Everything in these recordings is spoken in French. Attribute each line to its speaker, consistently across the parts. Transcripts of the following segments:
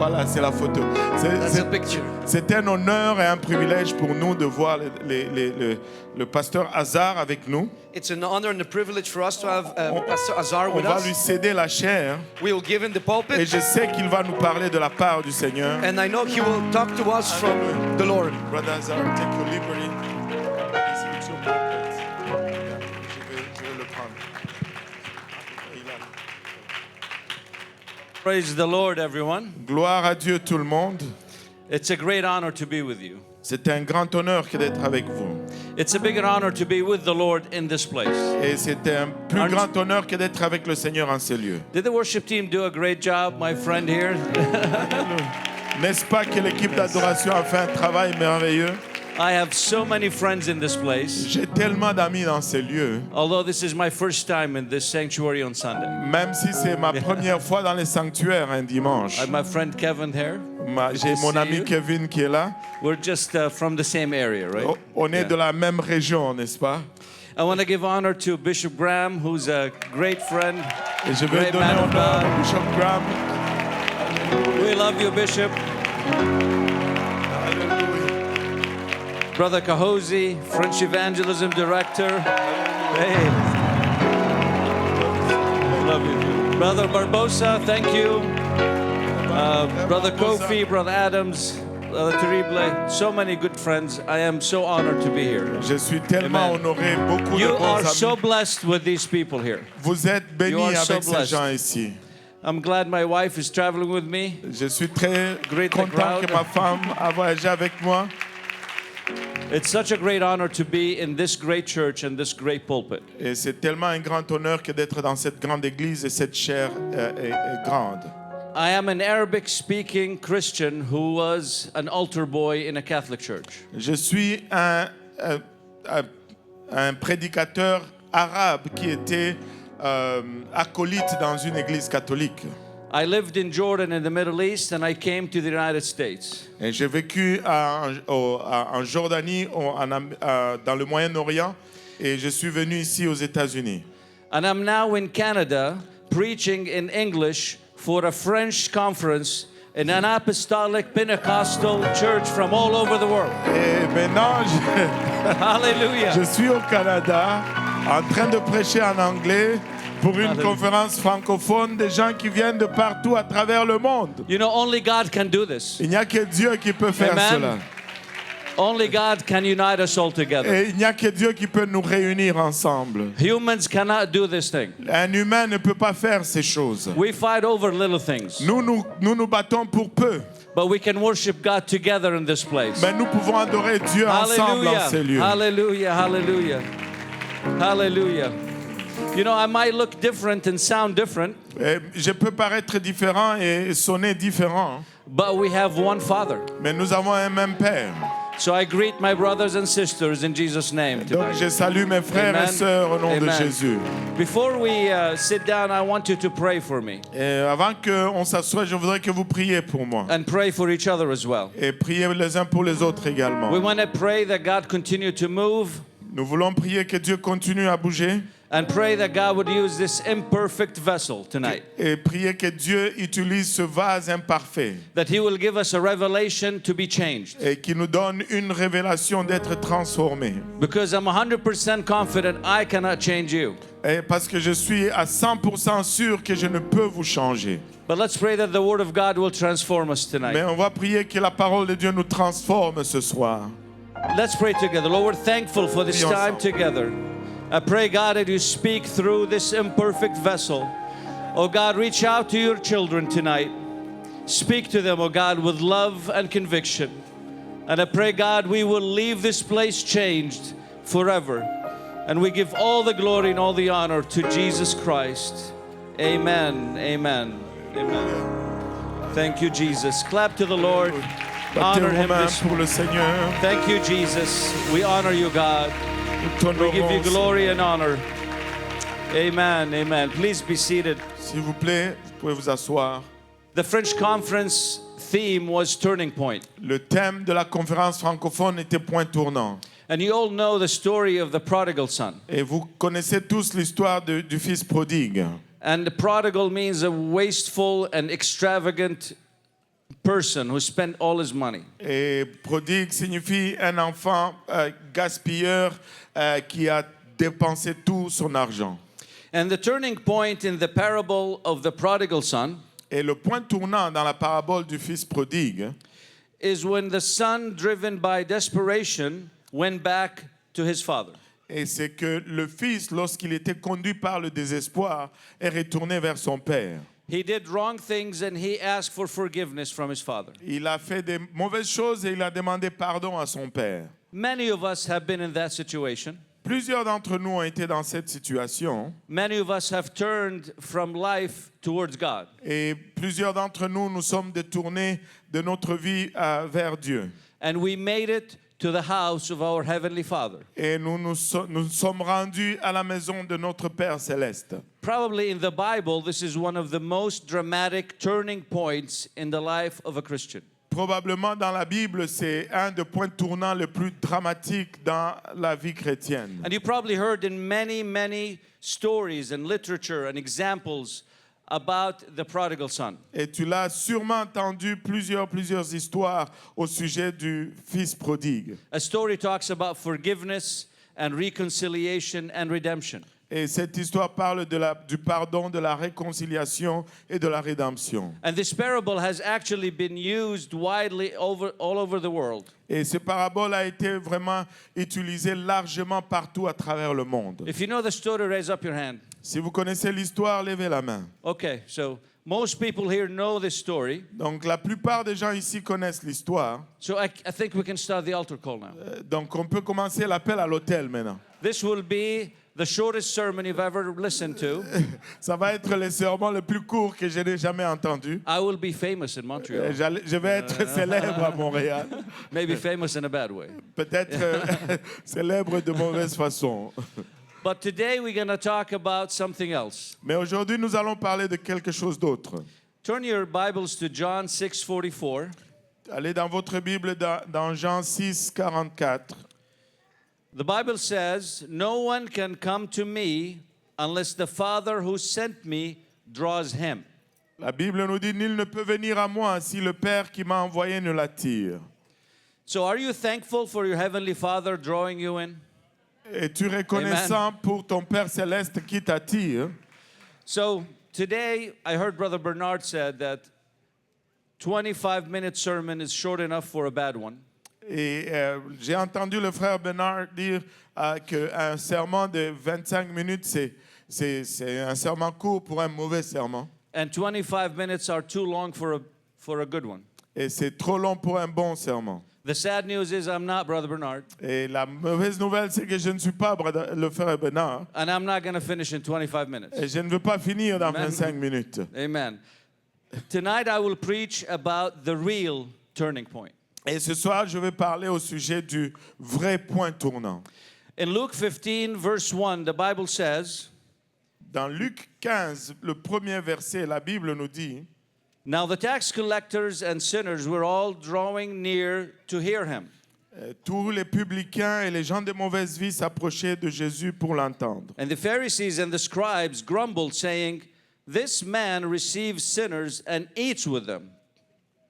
Speaker 1: Voilà, c'est la photo.
Speaker 2: That's a picture.
Speaker 1: C'est un honneur et un privilège pour nous de voir le pasteur Hazard avec nous.
Speaker 2: It's an honor and a privilege for us to have Pastor Azar
Speaker 1: On
Speaker 2: with
Speaker 1: va
Speaker 2: us.
Speaker 1: lui céder la chair
Speaker 2: We will give him the
Speaker 1: et
Speaker 2: pulpit,
Speaker 1: je sais qu'il va nous parler de la part du Seigneur.
Speaker 2: and I know he will talk to us from the Lord.
Speaker 1: Brother Hazard, take your liberty. It's your pulpit. Je vais le prendre.
Speaker 3: Praise the Lord, everyone.
Speaker 1: Gloire à Dieu tout le monde.
Speaker 3: It's a great honor to be with you.
Speaker 1: C'est un grand honneur que d'être avec vous.
Speaker 3: It's a bigger honor to be with the Lord in this place.
Speaker 1: Et c'est un plus grand honneur que d'être avec le Seigneur en ces lieux.
Speaker 3: Did the worship team do a great job, my friend here?
Speaker 1: N'est-ce pas que l'équipe d'adoration a fait un travail merveilleux?
Speaker 3: I have so many friends in this place.
Speaker 1: J'ai tellement d'amis dans ces lieux.
Speaker 3: Although this is my first time in this sanctuary on Sunday.
Speaker 1: Même si c'est ma première fois dans les sanctuaires un dimanche.
Speaker 3: I have my friend Kevin here.
Speaker 1: J'ai mon ami Kevin qui est là.
Speaker 3: We're just from the same area, right?
Speaker 1: On est de la même région, n'est-ce pas?
Speaker 3: I want to give honor to Bishop Graham, who's a great friend.
Speaker 1: Et je vais
Speaker 3: Great
Speaker 1: donner
Speaker 3: man of
Speaker 1: honneur
Speaker 3: God.
Speaker 1: à Bishop Graham.
Speaker 3: We love you, Bishop. Brother Kahozi, French Evangelism Director. Hey. Love you. Brother Barbosa, thank you. Brother Kofi, Brother Adams, Brother Terrible. So many good friends. I am so honored to be here.
Speaker 1: Je suis tellement
Speaker 3: Amen.
Speaker 1: honoré, beaucoup
Speaker 3: You
Speaker 1: de
Speaker 3: are
Speaker 1: bons
Speaker 3: so
Speaker 1: amis.
Speaker 3: blessed with these people here.
Speaker 1: Vous êtes bénis
Speaker 3: You are so
Speaker 1: avec ces
Speaker 3: blessed.
Speaker 1: gens ici.
Speaker 3: I'm glad my wife is traveling with me.
Speaker 1: Je suis très
Speaker 3: Great
Speaker 1: content
Speaker 3: crowd.
Speaker 1: que ma femme a voyagé avec moi.
Speaker 3: It's such a great honor to be in this great church and this great pulpit.
Speaker 1: Et c'est tellement un grand honneur que d'être dans cette grande église et cette chair est grande.
Speaker 3: I am an Arabic-speaking Christian who was an altar boy in a Catholic church.
Speaker 1: Je suis un prédicateur arabe qui était acolyte dans une église catholique.
Speaker 3: I lived in Jordan in the Middle East and I came to the United States.
Speaker 1: Et j'ai vécu en Jordanie, dans le Moyen-Orient, et je suis venu ici aux États-Unis.
Speaker 3: And I'm now in Canada preaching in English for a French conference in an apostolic Pentecostal church from all over the world.
Speaker 1: Et maintenant,
Speaker 3: Hallelujah.
Speaker 1: je suis au Canada en train de prêcher en anglais pour une
Speaker 3: Hallelujah.
Speaker 1: conférence francophone des gens qui viennent de partout à travers le monde.
Speaker 3: You know, only God can do this.
Speaker 1: Il n'y a que Dieu qui peut faire
Speaker 3: Amen.
Speaker 1: cela.
Speaker 3: Only God can unite us all together.
Speaker 1: Et il n'y a que Dieu qui peut nous réunir ensemble.
Speaker 3: Humans cannot do this thing.
Speaker 1: Un humain ne peut pas faire ces choses.
Speaker 3: We fight over little things,
Speaker 1: Nous battons pour peu,
Speaker 3: but we can worship God together in this place.
Speaker 1: mais nous pouvons adorer Dieu ensemble dans ces lieux.
Speaker 3: Hallelujah, hallelujah, hallelujah. You know, I might look different and sound different,
Speaker 1: Et je peux paraître différent et sonner différent,
Speaker 3: but we have one Father.
Speaker 1: mais nous avons un même Père.
Speaker 3: So I greet my brothers and sisters in Jesus' name
Speaker 1: Donc
Speaker 3: tonight.
Speaker 1: je salue mes frères
Speaker 3: Amen.
Speaker 1: et sœurs au nom de
Speaker 3: Amen.
Speaker 1: Jésus.
Speaker 3: Before we sit down, I want you to pray for me
Speaker 1: Et avant qu'on s'assoie, je voudrais que vous priez pour moi.
Speaker 3: and pray for each other as well.
Speaker 1: Et priez les uns pour les autres également.
Speaker 3: We want to pray that God continue to move
Speaker 1: Nous voulons prier que Dieu continue à bouger
Speaker 3: and pray that God would use this imperfect vessel tonight.
Speaker 1: et prier que Dieu utilise ce vase imparfait
Speaker 3: That He will give us a revelation to be changed.
Speaker 1: et qui nous donne une révélation d'être transformé.
Speaker 3: Because I'm 100% confident I cannot change you.
Speaker 1: Et parce que je suis à 100% sûr que je ne peux vous changer.
Speaker 3: But let's pray that the Word of God will transform us
Speaker 1: Mais
Speaker 3: tonight.
Speaker 1: on va prier que la parole de Dieu nous transforme ce soir.
Speaker 3: Let's pray together. Lord, we're thankful for this
Speaker 1: Prions
Speaker 3: time
Speaker 1: ensemble.
Speaker 3: together. I pray, God, that you speak through this imperfect vessel. Oh, God, reach out to your children tonight. Speak to them, oh, God, with love and conviction. And I pray, God, we will leave this place changed forever. And we give all the glory and all the honor to Jesus Christ. Amen. Amen. Amen. Thank you, Jesus. Clap to the Lord.
Speaker 1: Battez
Speaker 3: Honor
Speaker 1: vos
Speaker 3: him
Speaker 1: mains
Speaker 3: this
Speaker 1: pour le Seigneur.
Speaker 3: Thank you, Jesus. We honor you, God.
Speaker 1: Nous
Speaker 3: We give you
Speaker 1: t'honorons.
Speaker 3: glory and honor. Amen. Amen. Please be seated.
Speaker 1: S'il vous plaît, vous pouvez vous asseoir.
Speaker 3: The French conference theme was Turning Point.
Speaker 1: Le thème de la conférence francophone était point tournant.
Speaker 3: And you all know the story of the prodigal son.
Speaker 1: Et vous connaissez tous l'histoire du fils prodigue.
Speaker 3: And the prodigal means a wasteful and extravagant person who spent all his money.
Speaker 1: Et prodigue signifie un enfant gaspilleur qui a dépensé tout son argent.
Speaker 3: And the turning point in the parable of the prodigal son
Speaker 1: Et le point tournant dans la parabole du fils prodigue,
Speaker 3: is when the son, driven by desperation, went back to his father.
Speaker 1: et c'est que le fils, lorsqu'il était conduit par le désespoir, est retourné vers son père.
Speaker 3: He did wrong things and he asked for forgiveness from his father.
Speaker 1: Il a fait des mauvaises choses et il a demandé pardon à son père.
Speaker 3: Many of us have been in that situation.
Speaker 1: Plusieurs d'entre nous ont été dans cette situation
Speaker 3: Many of us have turned from life towards God.
Speaker 1: et plusieurs d'entre nous nous sommes détournés de notre vie vers Dieu.
Speaker 3: And we made it to the house of our Heavenly Father.
Speaker 1: Et nous sommes rendus à la maison de notre Père céleste.
Speaker 3: Probably in the Bible, this is one of the most dramatic turning points in the life of a Christian.
Speaker 1: Probablement dans la Bible, c'est un des points tournants les plus dramatiques dans la vie chrétienne.
Speaker 3: And you probably heard in many stories and literature and examples about the prodigal son.
Speaker 1: Et tu l'as sûrement entendu plusieurs histoires au sujet du fils prodigue.
Speaker 3: A story talks about forgiveness and reconciliation and redemption.
Speaker 1: Et cette histoire parle du pardon, de la réconciliation et de la rédemption.
Speaker 3: And this parable has actually been used widely all over the world.
Speaker 1: Et ce parabole a été vraiment utilisé largement partout à travers le monde.
Speaker 3: If you know the story, raise up your hand.
Speaker 1: Si vous connaissez l'histoire, levez la main.
Speaker 3: Okay, so most people here know this story.
Speaker 1: Donc la plupart des gens ici connaissent l'histoire.
Speaker 3: So I think we can start the altar call now.
Speaker 1: Donc on peut commencer l'appel à l'autel maintenant.
Speaker 3: This will be the shortest sermon you've ever listened to.
Speaker 1: Ça va être le sermon le plus court que je n'ai jamais entendu.
Speaker 3: I will be famous in Montreal.
Speaker 1: Je vais être célèbre à Montréal.
Speaker 3: Maybe famous in a bad way.
Speaker 1: Peut-être célèbre de mauvaise façon.
Speaker 3: But today we're going to talk about something else.
Speaker 1: Mais aujourd'hui, nous allons parler de quelque chose d'autre.
Speaker 3: Turn your Bibles to John 6:44.
Speaker 1: Allez dans votre Bible dans Jean 6, 44.
Speaker 3: The Bible says, "No one can come to me unless the Father who sent me draws him."
Speaker 1: La Bible nous dit, nul ne peut venir à moi si le Père qui m'a envoyé ne l'attire.
Speaker 3: So are you thankful for your Heavenly Father drawing you in?
Speaker 1: Es-tu reconnaissant pour ton Père céleste qui t'attire?
Speaker 3: So today I heard Brother Bernard said that 25-minute sermon is short enough for a bad one.
Speaker 1: Et j'ai entendu le frère Bernard dire qu'un sermon de 25 minutes, c'est un sermon court pour un mauvais sermon.
Speaker 3: And 25 minutes are too long for a good one.
Speaker 1: Et c'est trop long pour un bon sermon.
Speaker 3: The sad news is I'm not Brother Bernard,
Speaker 1: Et la mauvaise nouvelle, c'est que je ne suis pas le frère Bernard.
Speaker 3: and I'm not going to finish in 25 minutes.
Speaker 1: Et je ne veux pas finir dans
Speaker 3: Amen.
Speaker 1: 25 minutes.
Speaker 3: Amen. Tonight I will preach about the real turning point.
Speaker 1: Et ce soir, je vais parler au sujet du vrai point tournant.
Speaker 3: In Luke 15, verse 1, the Bible says,
Speaker 1: Dans Luc 15, le premier verset, la Bible nous dit,
Speaker 3: "Now the tax collectors and sinners were all drawing near to hear him.
Speaker 1: tous les publicains et les gens de mauvaise vie s'approchaient de Jésus pour l'entendre.
Speaker 3: And the Pharisees and the scribes grumbled, saying, 'This man receives sinners and eats with them.'"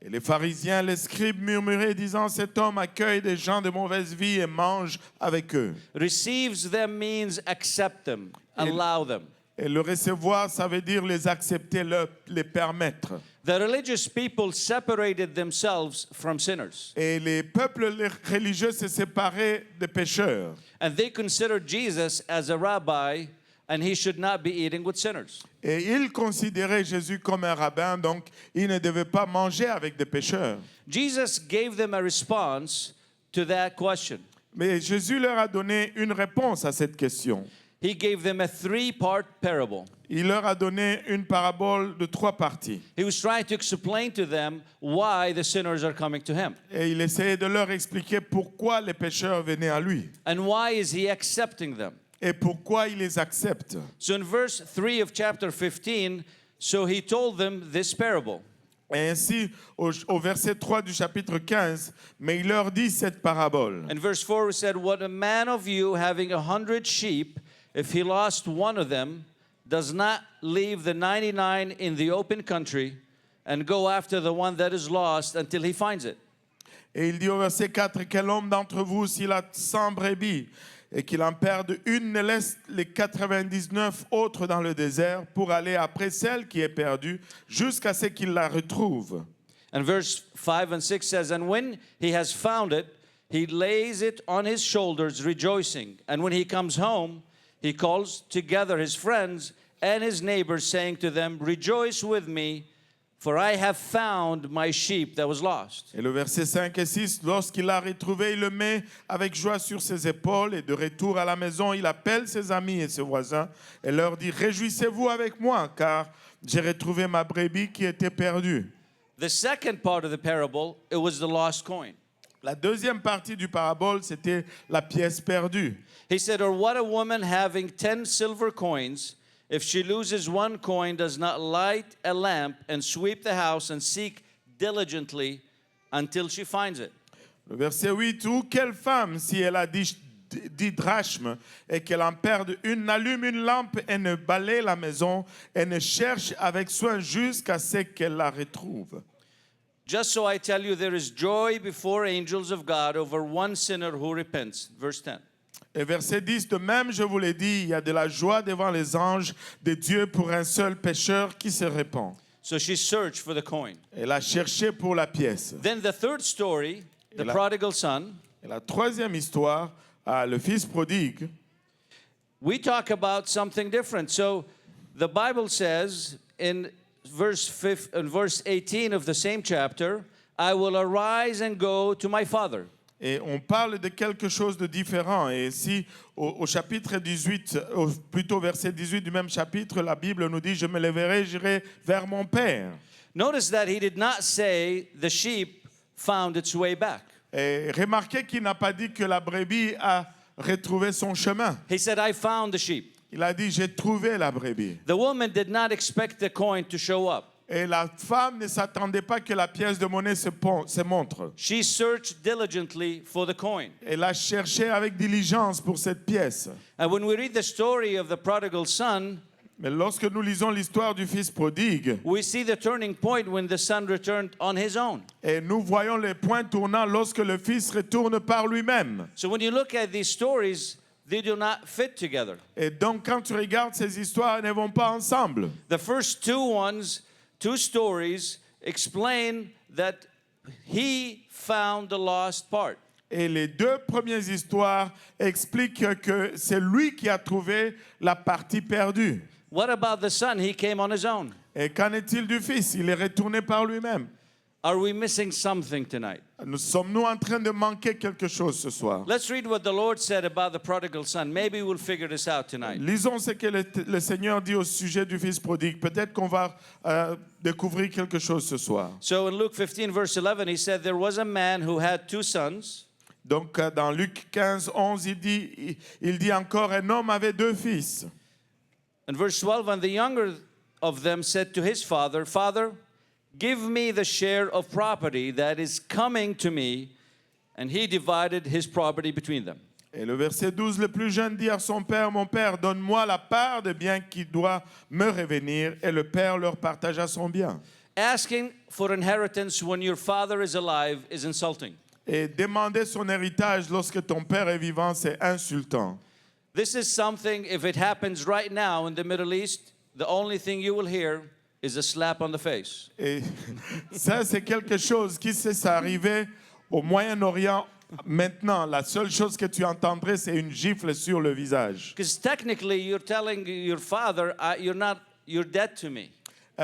Speaker 1: Et les pharisiens, les scribes murmuraient, disant, cet homme accueille des gens de mauvaise vie et mange avec eux.
Speaker 3: Receives them means accept them, allow them.
Speaker 1: Et le recevoir, ça veut dire les accepter, les permettre.
Speaker 3: The religious people separated themselves from sinners,
Speaker 1: Et les peuples religieux se séparaient des pécheurs.
Speaker 3: and they considered Jesus as a rabbi, and he should not be eating with sinners.
Speaker 1: Et ils considéraient Jésus comme un rabbin, donc il ne devait pas manger avec des pécheurs.
Speaker 3: Jesus gave them a response to that question.
Speaker 1: Mais Jésus leur a donné une réponse à cette question.
Speaker 3: He gave them a three-part parable.
Speaker 1: Il leur a donné une parabole de 3 parties.
Speaker 3: He was trying to explain to them why the sinners are coming to him,
Speaker 1: Et il essayait de leur expliquer pourquoi les pécheurs venaient à lui.
Speaker 3: and why is he accepting them.
Speaker 1: Et pourquoi il les accepte.
Speaker 3: So in verse 3 of chapter 15, so he told them this parable.
Speaker 1: Et ainsi, au verset 3 du chapitre 15, mais il leur dit cette parabole.
Speaker 3: In verse 4 we said, "What a man of you having 100 sheep, if he lost one of them, does not leave the 99 in the open country and go after the one that is lost until he finds it.
Speaker 1: Et il dit au verset 4, quel homme d'entre vous, s'il a 100 brebis et qu'il en perde une, ne laisse les 99 autres dans le désert pour aller après celle qui est perdue jusqu'à ce qu'il la retrouve.
Speaker 3: And verse 5 and 6 says, and when he has found it, he lays it on his shoulders, rejoicing. And when he comes home, he calls together his friends and his neighbors, saying to them, rejoice with me, for I have found my sheep that was lost.
Speaker 1: Et le verset 5 et 6, lorsqu'il l'a retrouvé, il le met avec joie sur ses épaules et de retour à la maison, il appelle ses amis et ses voisins et leur dit, réjouissez-vous avec moi, car j'ai retrouvé ma brebis qui était perdue.
Speaker 3: The second part of the parable, it was the lost coin.
Speaker 1: La deuxième partie du parabole, c'était la pièce perdue.
Speaker 3: He said, or what a woman having 10 silver coins, if she loses one coin, does not light a lamp and sweep the house and seek diligently until she finds it.
Speaker 1: Le verset 8, ou quelle femme, si elle a 10 drachmes et qu'elle en perde une, n'allume une lampe et ne balaye la maison et ne cherche avec soin jusqu'à ce qu'elle la retrouve.
Speaker 3: Just so I tell you, there is joy before angels of God over one sinner who repents. Verse 10.
Speaker 1: Et verset 10, de même, je vous l'ai dit, il y a de la joie devant les anges de Dieu pour un seul pécheur qui se répand.
Speaker 3: So she searched for the coin.
Speaker 1: Elle a cherché pour la pièce.
Speaker 3: Then the third story, the
Speaker 1: Et la-
Speaker 3: prodigal son,
Speaker 1: Et la troisième histoire, le fils prodigue,
Speaker 3: we talk about something different. So the Bible says in verse 18 of the same chapter, I will arise and go to my father.
Speaker 1: et on parle de quelque chose de différent. Et ici, au chapitre 18, plutôt verset 18 du même chapitre, la Bible nous dit, je me lèverai, j'irai vers mon père.
Speaker 3: Notice that he did not say the sheep found its way back.
Speaker 1: Et remarquez qu'il n'a pas dit que la brebis a retrouvé son chemin.
Speaker 3: He said, I found the sheep.
Speaker 1: Il a dit, j'ai trouvé la brebis.
Speaker 3: The woman did not expect the coin to show up.
Speaker 1: Et la femme ne s'attendait pas que la pièce de monnaie se montre.
Speaker 3: She searched diligently for the coin.
Speaker 1: Elle a cherché avec diligence pour cette pièce.
Speaker 3: And when we read the story of the prodigal son,
Speaker 1: Mais lorsque nous lisons l'histoire du fils prodigue,
Speaker 3: we see the turning point when the son returned on his own.
Speaker 1: et nous voyons les points tournants lorsque le fils retourne par lui-même.
Speaker 3: So when you look at these stories, they do not fit together.
Speaker 1: Et donc quand tu regardes ces histoires, elles ne vont pas ensemble.
Speaker 3: The first two stories explain that he found the lost part.
Speaker 1: Et les deux premières histoires expliquent que c'est lui qui a trouvé la partie perdue.
Speaker 3: What about the son? He came on his own.
Speaker 1: Et qu'en est-il du fils? Il est retourné par lui-même.
Speaker 3: Are we missing something tonight?
Speaker 1: Sommes-nous en train de manquer quelque chose ce soir?
Speaker 3: Let's read what the Lord said about the prodigal son. Maybe we'll figure this out tonight.
Speaker 1: Lisons ce que le Seigneur dit au sujet du fils prodigue. Peut-être qu'on va découvrir quelque chose ce soir.
Speaker 3: So in Luke 15, verse 11, he said, there was a man who had 2 sons.
Speaker 1: Donc dans Luc 15, 11, il dit encore, un homme avait 2 fils.
Speaker 3: And verse 12, and the younger of them said to his father, Father, give me the share of property that is coming to me. And he divided his property between them.
Speaker 1: Et le verset 12, le plus jeune dit à son père, mon père, donne-moi la part de bien qui doit me revenir. Et le père leur partagea son bien.
Speaker 3: Asking for inheritance when your father is alive is insulting.
Speaker 1: Et demander son héritage lorsque ton père est vivant, c'est insultant.
Speaker 3: This is something, if it happens right now in the Middle East, the only thing you will hear is a slap on the face.
Speaker 1: Et ça, c'est quelque chose qui s'est arrivé au Moyen-Orient. Maintenant, la seule chose que tu entendrais, c'est une gifle sur le visage.
Speaker 3: Because technically, you're telling your father, you're dead to me.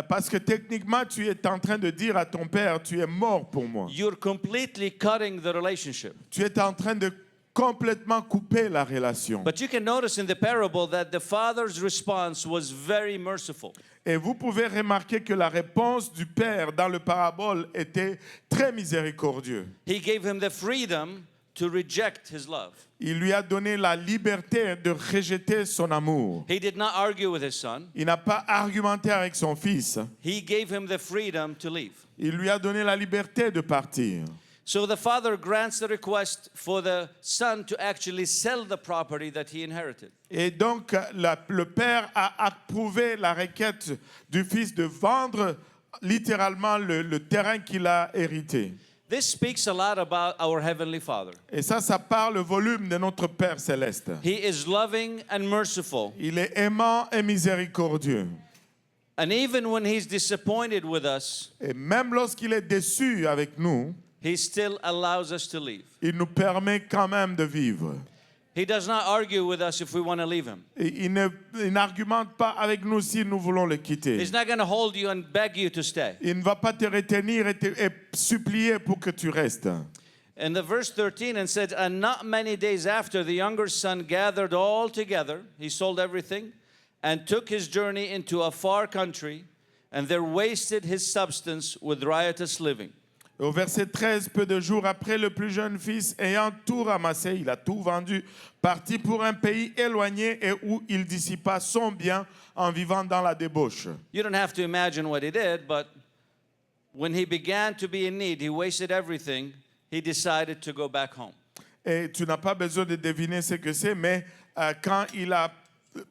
Speaker 1: Parce que techniquement, tu es en train de dire à ton père, tu es mort pour moi.
Speaker 3: You're completely cutting the relationship.
Speaker 1: Tu es en train de complètement couper la relation.
Speaker 3: But you can notice in the parable that the father's response was very merciful.
Speaker 1: Et vous pouvez remarquer que la réponse du père dans le parabole était très miséricordieux.
Speaker 3: He gave him the freedom to reject his love.
Speaker 1: Il lui a donné la liberté de rejeter son amour.
Speaker 3: He did not argue with his son.
Speaker 1: Il n'a pas argumenté avec son fils.
Speaker 3: He gave him the freedom to leave.
Speaker 1: Il lui a donné la liberté de partir.
Speaker 3: So the father grants the request for the son to actually sell the property that he inherited.
Speaker 1: Et donc, le père a approuvé la requête du fils de vendre littéralement le terrain qu'il a hérité.
Speaker 3: This speaks a lot about our Heavenly Father.
Speaker 1: Et ça parle le volume de notre Père céleste.
Speaker 3: He is loving and merciful.
Speaker 1: Il est aimant et miséricordieux.
Speaker 3: And even when He's disappointed with us,
Speaker 1: Et même lorsqu'il est déçu avec nous,
Speaker 3: He still allows us to leave.
Speaker 1: il nous permet quand même de vivre.
Speaker 3: He does not argue with us if we want to leave Him.
Speaker 1: Et il n'argumente pas avec nous si nous voulons le quitter.
Speaker 3: He's not going to hold you and beg you to stay.
Speaker 1: Il ne va pas te retenir et supplier pour que tu restes.
Speaker 3: In the verse 13 and said, and not many days after, the younger son gathered all together. He sold everything and took his journey into a far country, and there wasted his substance with riotous living.
Speaker 1: Au verset 13, peu de jours après, le plus jeune fils, ayant tout ramassé, il a tout vendu, partit pour un pays éloigné et où il dissipa son bien en vivant dans la débauche.
Speaker 3: You don't have to imagine what he did, but when he began to be in need, he wasted everything. He decided to go back home.
Speaker 1: Et tu n'as pas besoin de deviner ce que c'est, mais quand il a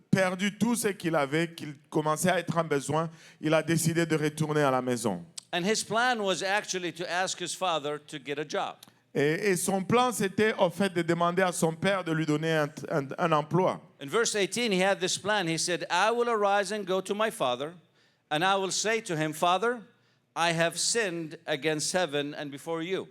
Speaker 1: perdu tout ce qu'il avait, qu'il commençait à être en besoin, il a décidé de retourner à la maison.
Speaker 3: And his plan was actually to ask his father to get a job.
Speaker 1: Et son plan, c'était au fait de demander à son père de lui donner un emploi.
Speaker 3: In verse 18, he had this plan. He said, I will arise and go to my father, and I will say to him, Father, I have sinned against heaven and before you.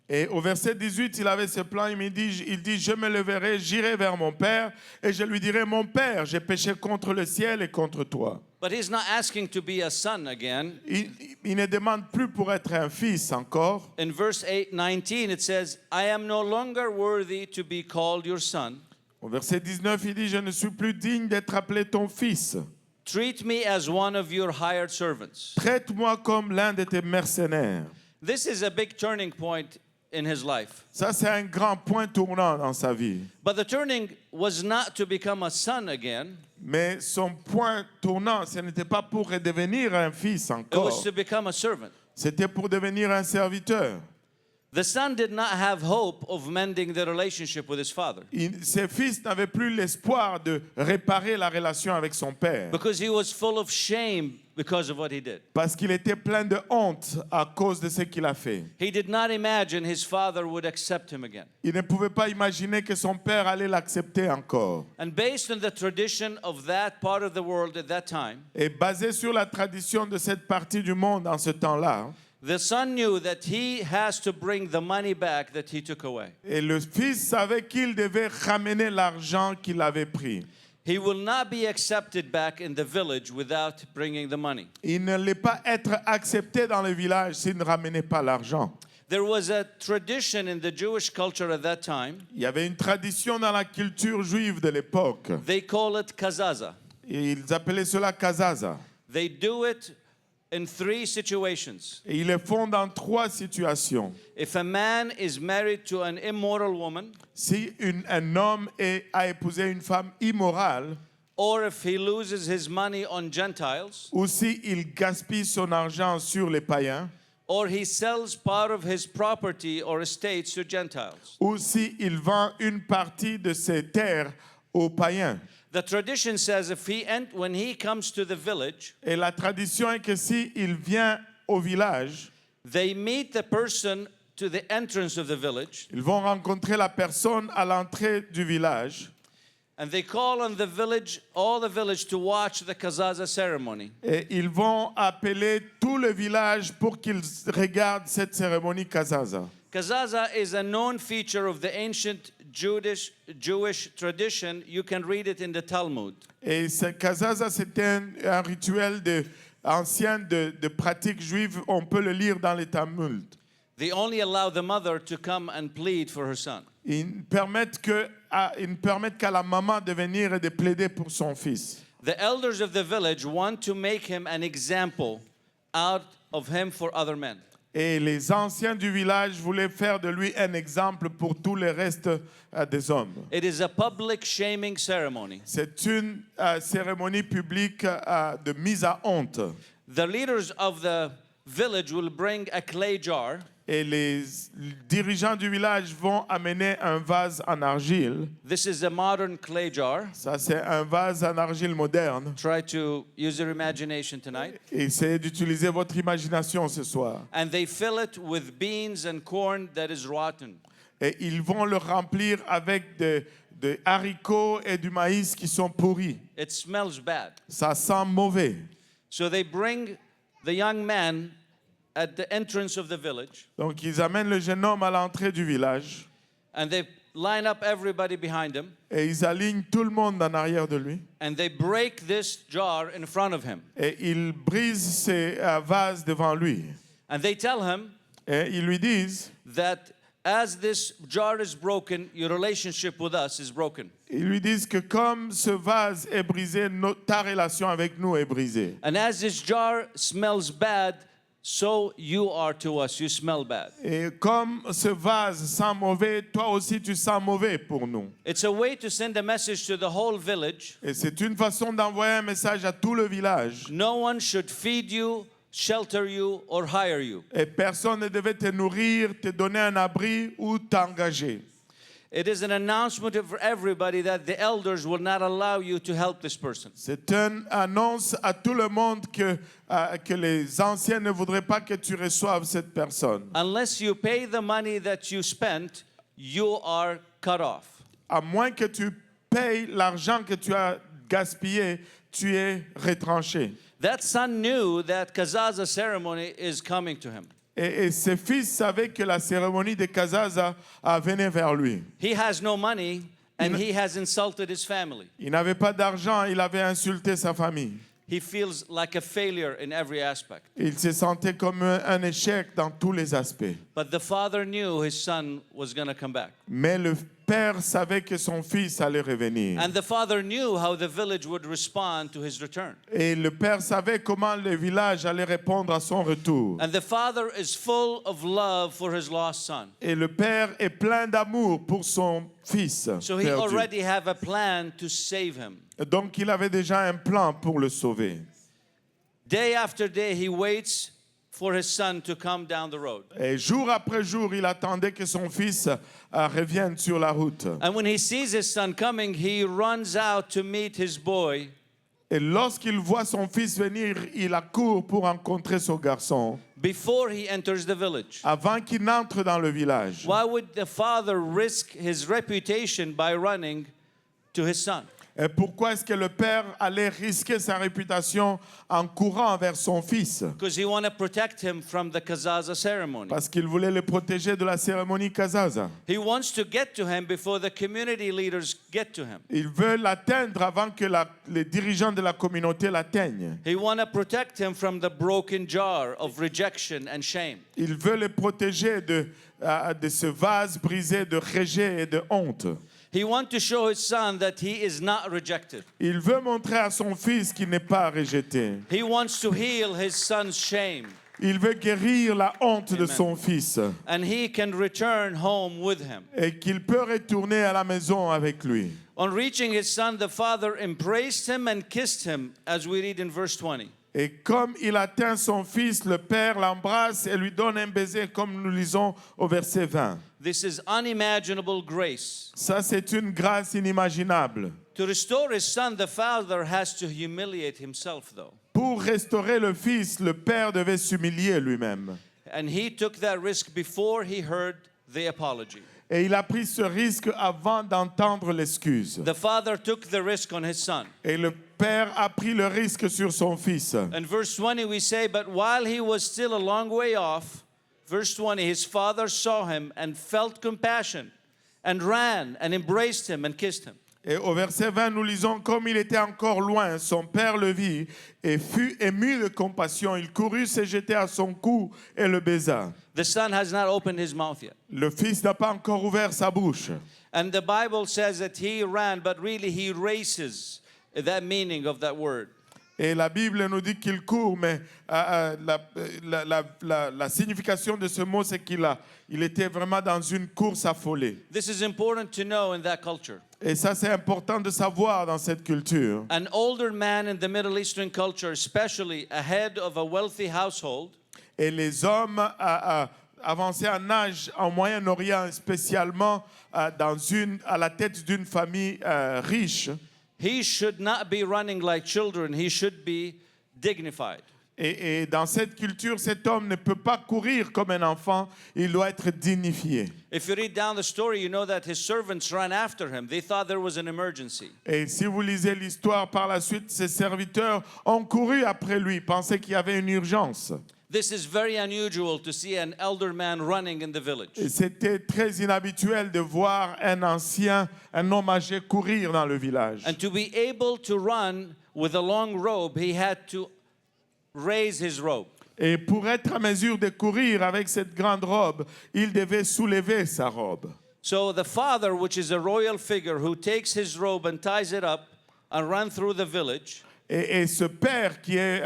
Speaker 1: Et au verset 18, il avait ce plan, il dit, je me leverai, j'irai vers mon père, et je lui dirai, mon père, j'ai péché contre le ciel et contre toi.
Speaker 3: But he's not asking to be a son again.
Speaker 1: Il ne demande plus pour être un fils encore.
Speaker 3: In verse 19, it says, I am no longer worthy to be called your son.
Speaker 1: Au verset 19, il dit, je ne suis plus digne d'être appelé ton fils.
Speaker 3: Treat me as one of your hired servants.
Speaker 1: Traite-moi comme l'un de tes mercenaires.
Speaker 3: This is a big turning point in his life.
Speaker 1: Ça, c'est un grand point tournant dans sa vie.
Speaker 3: But the turning was not to become a son again.
Speaker 1: Mais son point tournant, ce n'était pas pour redevenir un fils
Speaker 3: It was
Speaker 1: encore.
Speaker 3: to become a servant.
Speaker 1: C'était pour devenir un serviteur.
Speaker 3: The son did not have hope of mending the relationship with his father
Speaker 1: Ses fils n'avaient plus l'espoir de réparer la relation avec son père.
Speaker 3: because he was full of shame because of what he did.
Speaker 1: Parce qu'il était plein de honte à cause de ce qu'il a fait.
Speaker 3: He did not imagine his father would accept him again.
Speaker 1: Il ne pouvait pas imaginer que son père allait l'accepter encore.
Speaker 3: And based on the tradition of that part of the world at that time,
Speaker 1: Et basé sur la tradition de cette partie du monde en ce temps-là,
Speaker 3: the son knew that he has to bring the money back that he took away.
Speaker 1: et le fils savait qu'il devait ramener l'argent qu'il avait pris.
Speaker 3: He will not be accepted back in the village without bringing the money.
Speaker 1: Il n'allait pas être accepté dans le village s'il ne ramenait pas l'argent.
Speaker 3: There was a tradition in the Jewish culture at that time.
Speaker 1: Il y avait une tradition dans la culture juive de l'époque.
Speaker 3: They call it kazaza.
Speaker 1: Et ils appelaient cela kazaza.
Speaker 3: They do it in 3 situations.
Speaker 1: Et ils le font dans 3 situations.
Speaker 3: If a man is married to an immoral woman,
Speaker 1: Si un homme a épousé une femme immorale,
Speaker 3: or if he loses his money on Gentiles,
Speaker 1: ou si il gaspille son argent sur les païens,
Speaker 3: or he sells part of his property or estates to Gentiles.
Speaker 1: ou si il vend une partie de ses terres aux païens.
Speaker 3: The tradition says when he comes to the village,
Speaker 1: Et la tradition est que si il vient au village,
Speaker 3: they meet the person to the entrance of the village,
Speaker 1: ils vont rencontrer la personne à l'entrée du village.
Speaker 3: and they call on the village, all the village, to watch the kazaza ceremony.
Speaker 1: Et ils vont appeler tout le village pour qu'ils regardent cette cérémonie kazaza.
Speaker 3: Kazaza is a known feature of the ancient Jewish tradition. You can read it in the Talmud.
Speaker 1: Et ce kazaza, c'est un rituel ancien de pratique juive. On peut le lire dans les Talmud.
Speaker 3: They only allow the mother to come and plead for her son.
Speaker 1: Ils permettent qu'à la maman de venir et de plaider pour son fils.
Speaker 3: The elders of the village want to make him an example out of him for other men.
Speaker 1: Et les anciens du village voulaient faire de lui un exemple pour tous les restes des hommes.
Speaker 3: It is a public shaming ceremony.
Speaker 1: C'est une cérémonie publique de mise à honte.
Speaker 3: The leaders of the village will bring a clay jar.
Speaker 1: Et les dirigeants du village vont amener un vase en argile.
Speaker 3: This is a modern clay jar.
Speaker 1: Ça, c'est un vase en argile moderne.
Speaker 3: Try to use your imagination tonight.
Speaker 1: Essayez d'utiliser votre imagination ce soir.
Speaker 3: And they fill it with beans and corn that is rotten.
Speaker 1: Et ils vont le remplir avec de haricots et du maïs qui sont pourris.
Speaker 3: It smells bad.
Speaker 1: Ça sent mauvais.
Speaker 3: So they bring the young man at the entrance of the village,
Speaker 1: Donc, ils amènent le jeune homme à l'entrée du village
Speaker 3: and they line up everybody behind him,
Speaker 1: et ils alignent tout le monde en arrière de lui.
Speaker 3: and they break this jar in front of him.
Speaker 1: Et ils brisent ces vases devant lui.
Speaker 3: And they tell him
Speaker 1: Et ils lui disent,
Speaker 3: that as this jar is broken, your relationship with us is broken.
Speaker 1: ils lui disent que comme ce vase est brisé, ta relation avec nous est brisée.
Speaker 3: And as this jar smells bad, so you are to us. You smell bad.
Speaker 1: Et comme ce vase sent mauvais, toi aussi tu sens mauvais pour nous.
Speaker 3: It's a way to send a message to the whole village.
Speaker 1: Et c'est une façon d'envoyer un message à tout le village.
Speaker 3: No one should feed you, shelter you, or hire you.
Speaker 1: Et personne ne devait te nourrir, te donner un abri ou t'engager.
Speaker 3: It is an announcement for everybody that the elders will not allow you to help this person.
Speaker 1: C'est une annonce à tout le monde que les anciens ne voudraient pas que tu reçoives cette personne.
Speaker 3: Unless you pay the money that you spent, you are cut off.
Speaker 1: À moins que tu payes l'argent que tu as gaspillé, tu es retranché.
Speaker 3: That son knew that Kazaza ceremony is coming to him.
Speaker 1: Et ses fils savaient que la cérémonie de Kazaza venait vers lui.
Speaker 3: He has no money and he has insulted his family.
Speaker 1: Il n'avait pas d'argent, il avait insulté sa famille.
Speaker 3: He feels like a failure in every aspect.
Speaker 1: Il se sentait comme un échec dans tous les aspects.
Speaker 3: But the father knew his son was going to come back.
Speaker 1: Mais le père savait que son fils allait revenir.
Speaker 3: And the father knew how the village would respond to his return.
Speaker 1: Et le père savait comment le village allait répondre à son retour.
Speaker 3: And the father is full of love for his lost son.
Speaker 1: Et le père est plein d'amour pour son fils
Speaker 3: So he
Speaker 1: perdu.
Speaker 3: already have a plan to save him.
Speaker 1: Donc il avait déjà un plan pour le sauver.
Speaker 3: Day after day he waits for his son to come down the road.
Speaker 1: Et jour après jour, il attendait que son fils revienne sur la route.
Speaker 3: And when he sees his son coming, he runs out to meet his boy.
Speaker 1: Et lorsqu'il voit son fils venir, il accourt pour rencontrer son garçon
Speaker 3: Before he enters the village.
Speaker 1: avant qu'il n'entre dans le village.
Speaker 3: Why would the father risk his reputation by running to his son?
Speaker 1: Et pourquoi est-ce que le père allait risquer sa réputation en courant vers son fils?
Speaker 3: Because he want to protect him from the Kazaza ceremony.
Speaker 1: Parce qu'il voulait le protéger de la cérémonie Kazaza.
Speaker 3: He wants to get to him before the community leaders get to him.
Speaker 1: Il veut l'atteindre avant que les dirigeants de la communauté l'atteignent.
Speaker 3: He want to protect him from the broken jar of rejection and shame.
Speaker 1: Il veut le protéger de ce vase brisé de rejet et de honte.
Speaker 3: He wants to show his son that he is not rejected.
Speaker 1: Il veut montrer à son fils qu'il n'est pas rejeté.
Speaker 3: He wants to heal his son's shame,
Speaker 1: Il veut guérir la honte de
Speaker 3: Amen.
Speaker 1: son fils
Speaker 3: and he can return home with him.
Speaker 1: et qu'il peut retourner à la maison avec lui.
Speaker 3: On reaching his son, the father embraced him and kissed him, as we read in verse 20.
Speaker 1: Et comme il atteint son fils, le père l'embrasse et lui donne un baiser, comme nous lisons au verset 20.
Speaker 3: This is unimaginable grace.
Speaker 1: Ça, c'est une grâce inimaginable.
Speaker 3: To restore his son, the father has to humiliate himself, though.
Speaker 1: Pour restaurer le fils, le père devait s'humilier lui-même.
Speaker 3: And he took that risk before he heard the apology.
Speaker 1: Et il a pris ce risque avant d'entendre l'excuse.
Speaker 3: The father took the risk on his son.
Speaker 1: Et le père a pris le risque sur son fils.
Speaker 3: In verse 20 we say, but while he was still a long way off, verse 20, his father saw him and felt compassion and ran and embraced him and kissed him.
Speaker 1: Et au verset 20, nous lisons, comme il était encore loin, son père le vit et fut ému de compassion. Il courut se jeter à son cou et le baisa.
Speaker 3: The son has not opened his mouth yet.
Speaker 1: Le fils n'a pas encore ouvert sa bouche.
Speaker 3: And the Bible says that he ran, but really he races. That meaning of that word.
Speaker 1: Et la Bible nous dit qu'il court, mais la signification de ce mot, c'est il était vraiment dans une course affolée.
Speaker 3: This is important to know in that culture.
Speaker 1: Et ça, c'est important de savoir dans cette culture.
Speaker 3: An older man in the Middle Eastern culture, especially a head of a wealthy household,
Speaker 1: Et les hommes avancé en âge au Moyen-Orient, spécialement à la tête d'une famille riche.
Speaker 3: He should not be running like children. He should be dignified.
Speaker 1: Et dans cette culture, cet homme ne peut pas courir comme un enfant, il doit être dignifié.
Speaker 3: If you read down the story, you know that his servants ran after him. They thought there was an emergency.
Speaker 1: Et si vous lisez l'histoire par la suite, ses serviteurs ont couru après lui, pensaient qu'il y avait une urgence.
Speaker 3: This is very unusual to see an elder man running in the village.
Speaker 1: Et c'était très inhabituel de voir un ancien, un homme âgé courir dans le village.
Speaker 3: And to be able to run with a long robe, he had to raise his robe.
Speaker 1: Et pour être à mesure de courir avec cette grande robe, il devait soulever sa robe.
Speaker 3: So the father, which is a royal figure, who takes his robe and ties it up and run through the village,
Speaker 1: Et ce père qui est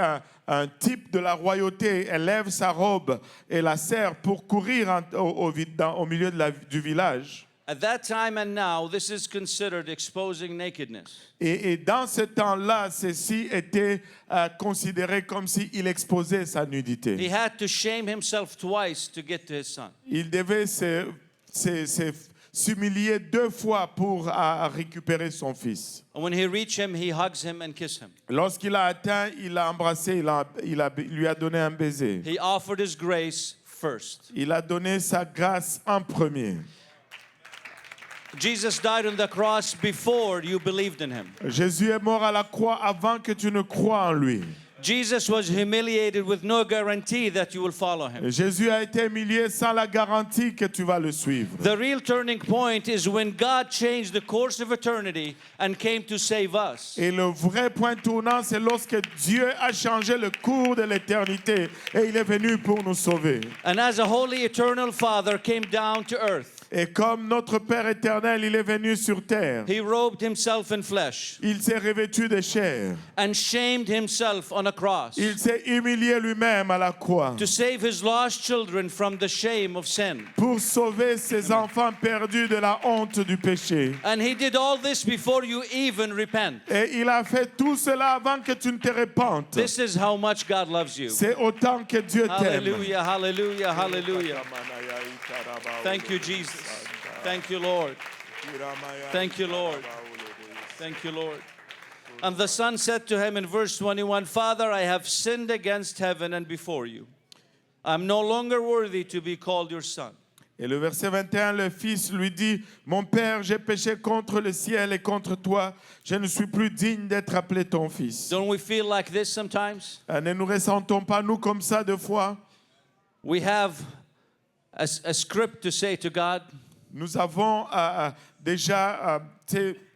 Speaker 1: un type de la royauté, élève sa robe et la serre pour courir au milieu du village.
Speaker 3: at that time and now, this is considered exposing nakedness.
Speaker 1: Et dans ce temps-là, ceci était considéré comme s'il exposait sa
Speaker 3: He
Speaker 1: nudité.
Speaker 3: had to shame himself twice to get to his son.
Speaker 1: Il devait s'humilier 2 fois pour récupérer son fils.
Speaker 3: And when he reached him, he hugs him and kisses him.
Speaker 1: Lorsqu'il l'a atteint, il l'a embrassé, il lui a donné un baiser.
Speaker 3: He offered his grace first.
Speaker 1: Il a donné sa grâce en premier.
Speaker 3: Jesus died on the cross before you believed in him.
Speaker 1: Jésus est mort à la croix avant que tu ne crois en lui.
Speaker 3: Jesus was humiliated with no guarantee that you will follow him.
Speaker 1: Jésus a été humilié sans la garantie que tu vas le suivre.
Speaker 3: The real turning point is when God changed the course of eternity and came to save us.
Speaker 1: Et le vrai point tournant, c'est lorsque Dieu a changé le cours de l'éternité et il est venu pour nous sauver.
Speaker 3: And as a holy eternal Father came down to earth,
Speaker 1: Et comme notre Père éternel, il est venu sur terre.
Speaker 3: he robed himself in flesh
Speaker 1: Il s'est revêtu de chair.
Speaker 3: and shamed himself on a cross
Speaker 1: Il s'est humilié lui-même à la croix
Speaker 3: to save his lost children from the shame of sin.
Speaker 1: pour sauver ses enfants perdus de la honte du péché.
Speaker 3: And he did all this before you even repent.
Speaker 1: Et il a fait tout cela avant que tu ne te repentes.
Speaker 3: This is how much God loves you.
Speaker 1: C'est autant que Dieu t'aime.
Speaker 3: Hallelujah, hallelujah, hallelujah. Thank you, Jesus. Thank you, Lord. Thank you, Lord. Thank you, Lord. And the son said to him in verse 21, Father, I have sinned against heaven and before you. I'm no longer worthy to be called your son.
Speaker 1: Et le verset 21, le fils lui dit, mon père, j'ai péché contre le ciel et contre toi. Je ne suis plus digne d'être appelé ton fils.
Speaker 3: Don't we feel like this sometimes?
Speaker 1: Ne nous ressentons pas nous comme ça deux fois?
Speaker 3: We have a script to say to God.
Speaker 1: Nous avons déjà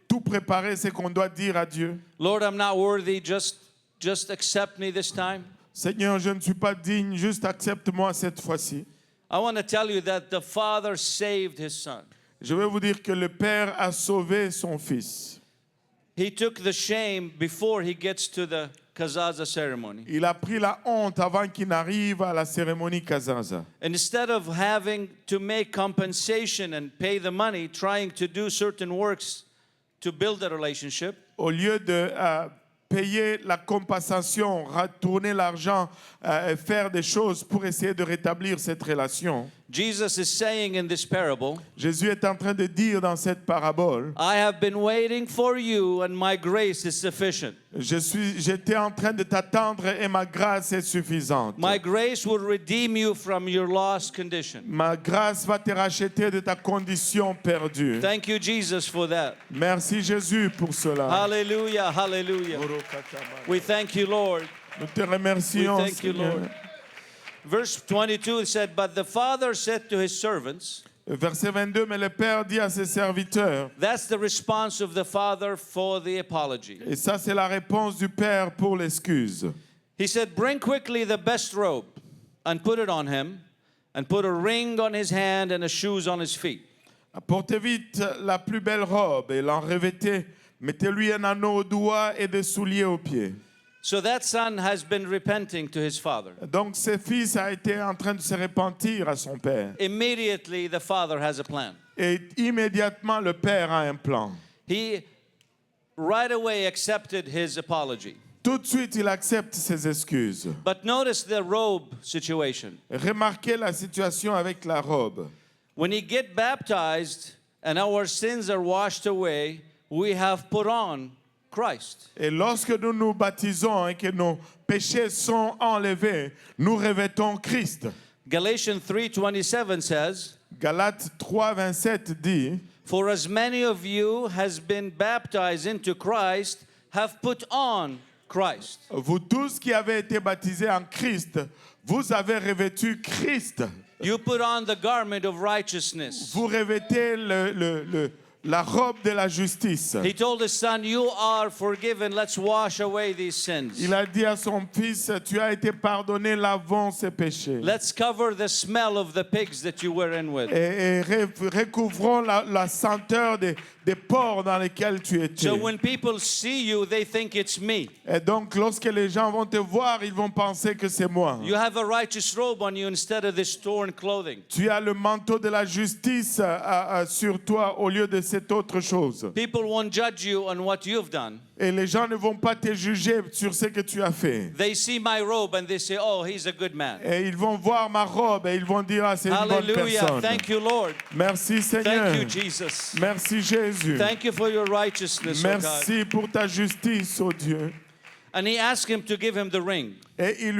Speaker 1: tout préparé, ce qu'on doit dire à Dieu.
Speaker 3: Lord, I'm not worthy. Just accept me this time.
Speaker 1: Seigneur, je ne suis pas digne, juste accepte-moi cette fois-ci.
Speaker 3: I want to tell you that the Father saved his son.
Speaker 1: Je vais vous dire que le Père a sauvé son fils.
Speaker 3: He took the shame before he gets to the kazaza ceremony.
Speaker 1: Il a pris la honte avant qu'il n'arrive à la cérémonie kazaza.
Speaker 3: Instead of having to make compensation and pay the money, trying to do certain works to build a relationship,
Speaker 1: Au lieu de payer la compensation, retourner l'argent, faire des choses pour essayer de rétablir cette relation,
Speaker 3: Jesus is saying in this parable,
Speaker 1: Jésus est en train de dire dans cette parabole,
Speaker 3: I have been waiting for you and my grace is sufficient.
Speaker 1: j'étais en train de t'attendre et ma grâce est suffisante.
Speaker 3: My grace will redeem you from your lost condition.
Speaker 1: Ma grâce va te racheter de ta condition perdue.
Speaker 3: Thank you, Jesus, for that.
Speaker 1: Merci Jésus pour cela.
Speaker 3: Hallelujah, hallelujah. We thank you, Lord.
Speaker 1: Nous te remercions,
Speaker 3: We thank you,
Speaker 1: Seigneur.
Speaker 3: Lord. Verse 22 it said, but the father said to his servants,
Speaker 1: Verset 22, mais le Père dit à ses serviteurs,
Speaker 3: that's the response of the father for the apology.
Speaker 1: et ça c'est la réponse du Père pour l'excuse.
Speaker 3: He said, bring quickly the best robe and put it on him, and put a ring on his hand and a shoes on his feet.
Speaker 1: Apportez vite la plus belle robe et l'en revêtez. Mettez-lui un anneau au doigt et des souliers aux pieds.
Speaker 3: So that son has been repenting to his father.
Speaker 1: Donc ce fils a été en train de se repentir à son père.
Speaker 3: Immediately the father has a plan.
Speaker 1: Et immédiatement le père a un plan.
Speaker 3: He right away accepted his apology.
Speaker 1: Tout de suite, il accepte ses excuses.
Speaker 3: But notice the robe situation.
Speaker 1: Remarquez la situation avec la robe.
Speaker 3: When you get baptized and our sins are washed away, we have put on Christ.
Speaker 1: Et lorsque nous nous baptisons et que nos péchés sont enlevés, nous revêtons Christ.
Speaker 3: Galatians 3:27 says,
Speaker 1: Galates 3:27 dit,
Speaker 3: "For as many of you has been baptized into Christ have put on Christ."
Speaker 1: vous tous qui avez été baptisés en Christ, vous avez revêtu Christ.
Speaker 3: You put on the garment of righteousness.
Speaker 1: Vous revêtez la robe de la justice.
Speaker 3: He told his son, "You are forgiven. Let's wash away these sins.
Speaker 1: Il a dit à son fils, tu as été pardonné, lavons ces péchés.
Speaker 3: Let's cover the smell of the pigs that you were in with."
Speaker 1: Et recouvrons la senteur des porcs dans lesquels tu étais.
Speaker 3: So when people see you, they think it's me.
Speaker 1: Et donc, lorsque les gens vont te voir, ils vont penser que c'est moi.
Speaker 3: You have a righteous robe on you instead of this torn clothing.
Speaker 1: Tu as le manteau de la justice sur toi au lieu de cette autre chose.
Speaker 3: People won't judge you on what you've done.
Speaker 1: Et les gens ne vont pas te juger sur ce que tu as fait.
Speaker 3: They see my robe and they say, "Oh, he's a good man."
Speaker 1: Et ils vont voir ma robe et ils vont dire, ah, c'est une bonne
Speaker 3: Hallelujah.
Speaker 1: personne.
Speaker 3: Thank you, Lord.
Speaker 1: Merci Seigneur.
Speaker 3: Thank you, Jesus.
Speaker 1: Merci Jésus.
Speaker 3: Thank you for your righteousness, oh God.
Speaker 1: Merci pour ta justice, oh Dieu.
Speaker 3: And he asked him to give him the ring,
Speaker 1: Et il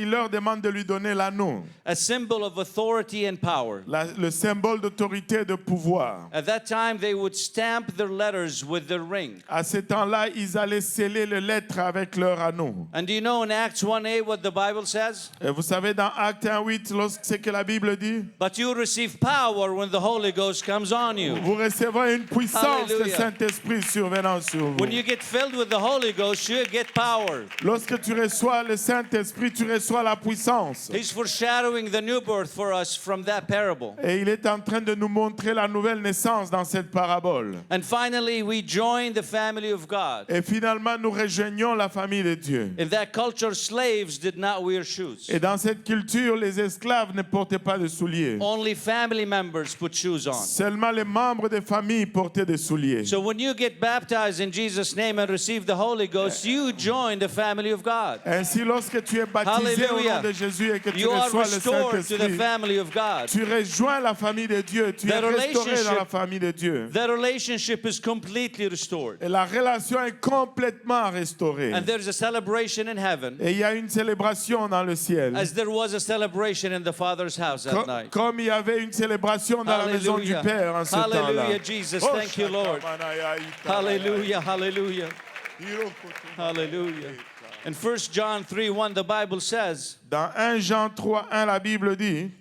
Speaker 1: leur demande de lui donner l'anneau,
Speaker 3: a symbol of authority and power.
Speaker 1: le symbole d'autorité et de pouvoir.
Speaker 3: At that time, they would stamp their letters with the ring.
Speaker 1: À ce temps-là, ils allaient sceller les lettres avec leur anneau.
Speaker 3: And do you know in Acts 1:8 what the Bible says?
Speaker 1: Et vous savez dans Actes 1:8, ce que la Bible dit?
Speaker 3: But you receive power when the Holy Ghost comes on you.
Speaker 1: Vous recevrez une puissance du
Speaker 3: Hallelujah.
Speaker 1: Saint-Esprit survenant sur vous.
Speaker 3: When you get filled with the Holy Ghost, you get power.
Speaker 1: Lorsque tu reçois le Saint-Esprit, tu reçois la puissance.
Speaker 3: He's foreshadowing the new birth for us from that parable.
Speaker 1: Et il est en train de nous montrer la nouvelle naissance dans cette parabole.
Speaker 3: And finally, we join the family of God.
Speaker 1: Et finalement, nous rejoignons la famille de Dieu.
Speaker 3: In that culture, slaves did not wear shoes.
Speaker 1: Et dans cette culture, les esclaves ne portaient pas de souliers.
Speaker 3: Only family members put shoes on.
Speaker 1: Seulement les membres des familles portaient des souliers.
Speaker 3: So when you get baptized in Jesus' name and receive the Holy Ghost, you join the family of God.
Speaker 1: Ainsi, lorsque tu es baptisé au nom
Speaker 3: Hallelujah.
Speaker 1: de Jésus et que tu
Speaker 3: You are
Speaker 1: reçois le
Speaker 3: restored to the
Speaker 1: Saint-Esprit,
Speaker 3: family of God.
Speaker 1: tu rejoins la famille de Dieu. Tu es
Speaker 3: The
Speaker 1: restauré dans la
Speaker 3: relationship-
Speaker 1: famille de Dieu.
Speaker 3: The relationship is completely restored.
Speaker 1: Et la relation est complètement restaurée.
Speaker 3: And there's a celebration in heaven,
Speaker 1: Et il y a une célébration dans le ciel.
Speaker 3: as there was a celebration in the Father's house that night.
Speaker 1: Comme il y avait une célébration dans la maison du
Speaker 3: Hallelujah.
Speaker 1: Père en ce temps-là.
Speaker 3: Hallelujah, Jesus.
Speaker 1: Oh,
Speaker 3: Thank you, Lord. Hallelujah, hallelujah, hallelujah. In 1 John 3:1, the Bible says,
Speaker 1: Dans 1 Jean 3:1, la Bible dit,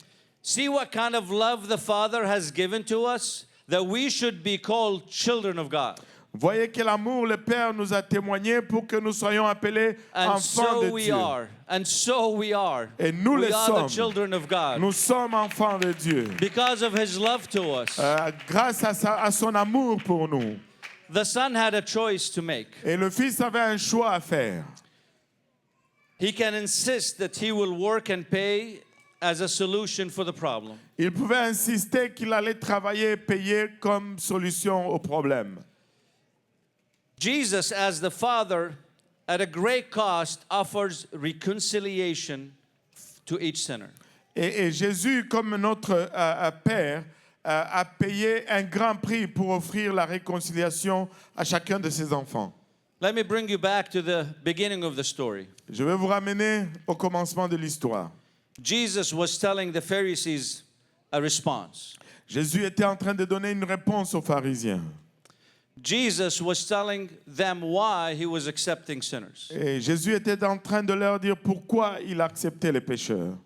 Speaker 3: "See what kind of love the Father has given to us, that we should be called children of God."
Speaker 1: voyez quel amour le Père nous a témoigné pour que nous soyons appelés
Speaker 3: And
Speaker 1: enfants
Speaker 3: so
Speaker 1: de
Speaker 3: we
Speaker 1: Dieu.
Speaker 3: are. And so we are.
Speaker 1: Et nous
Speaker 3: We
Speaker 1: le
Speaker 3: are the
Speaker 1: sommes.
Speaker 3: children of God.
Speaker 1: Nous sommes enfants de Dieu.
Speaker 3: Because of his love to us.
Speaker 1: Grâce à son amour pour nous.
Speaker 3: The Son had a choice to make.
Speaker 1: Et le Fils avait un choix à faire.
Speaker 3: He can insist that he will work and pay as a solution for the problem.
Speaker 1: Il pouvait insister qu'il allait travailler et payer comme solution au problème.
Speaker 3: Jesus, as the Father, at a great cost, offers reconciliation to each sinner.
Speaker 1: Et Jésus, comme notre Père, a payé un grand prix pour offrir la réconciliation à chacun de ses enfants.
Speaker 3: Let me bring you back to the beginning of the story.
Speaker 1: Je vais vous ramener au commencement de l'histoire.
Speaker 3: Jesus was telling the Pharisees a response.
Speaker 1: Jésus était en train de donner une réponse aux pharisiens.
Speaker 3: Jesus was telling them why he was accepting sinners.
Speaker 1: Et Jésus était en train de leur dire pourquoi il acceptait les pécheurs.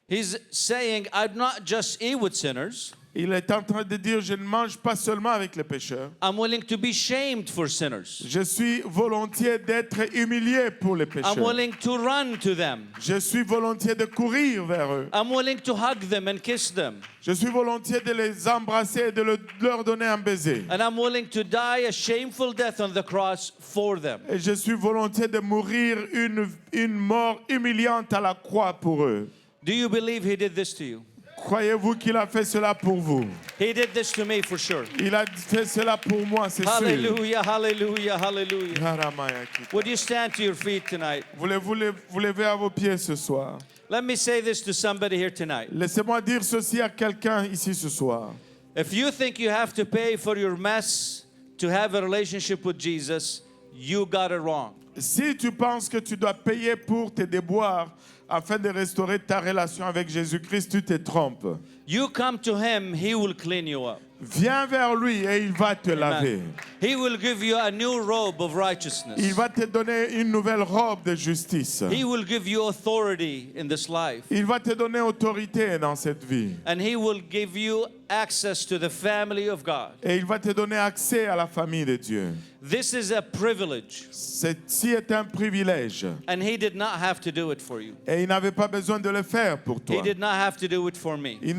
Speaker 3: He's saying, "I not just eat with sinners,
Speaker 1: Il est en train de dire, je ne mange pas seulement avec les pécheurs.
Speaker 3: I'm willing to be shamed for sinners.
Speaker 1: Je suis volontiers d'être humilié pour les
Speaker 3: I'm
Speaker 1: pécheurs.
Speaker 3: willing to run to them.
Speaker 1: Je suis volontiers de courir vers eux.
Speaker 3: I'm willing to hug them and kiss them.
Speaker 1: Je suis volontiers de les embrasser et de leur donner un baiser.
Speaker 3: And I'm willing to die a shameful death on the cross for them."
Speaker 1: Et je suis volontiers de mourir une mort humiliante à la croix pour eux.
Speaker 3: Do you believe he did this to you?
Speaker 1: Croyez-vous qu'il a fait cela pour vous?
Speaker 3: He did this to me for sure.
Speaker 1: Il a fait cela pour moi, c'est sûr.
Speaker 3: Hallelujah, hallelujah, hallelujah.
Speaker 1: Haramayaki.
Speaker 3: Would you stand to your feet tonight?
Speaker 1: Voulez-vous vous lever à vos pieds ce soir?
Speaker 3: Let me say this to somebody here tonight.
Speaker 1: Laissez-moi dire ceci à quelqu'un ici ce soir.
Speaker 3: If you think you have to pay for your mess to have a relationship with Jesus, you got it wrong.
Speaker 1: Si tu penses que tu dois payer pour tes déboires afin de restaurer ta relation avec Jésus-Christ, tu te trompes.
Speaker 3: You come to him, he will clean you up.
Speaker 1: Viens vers lui et il va te laver.
Speaker 3: He will give you a new robe of righteousness.
Speaker 1: Il va te donner une nouvelle robe de justice.
Speaker 3: He will give you authority in this life.
Speaker 1: Il va te donner autorité dans cette vie.
Speaker 3: And he will give you access to the family of God.
Speaker 1: Et il va te donner accès à la famille de Dieu.
Speaker 3: This is a privilege.
Speaker 1: Ceci est un privilège.
Speaker 3: And he did not have to do it for you.
Speaker 1: Et il n'avait pas besoin de le faire pour toi.
Speaker 3: He did not have to do it for me.
Speaker 1: Il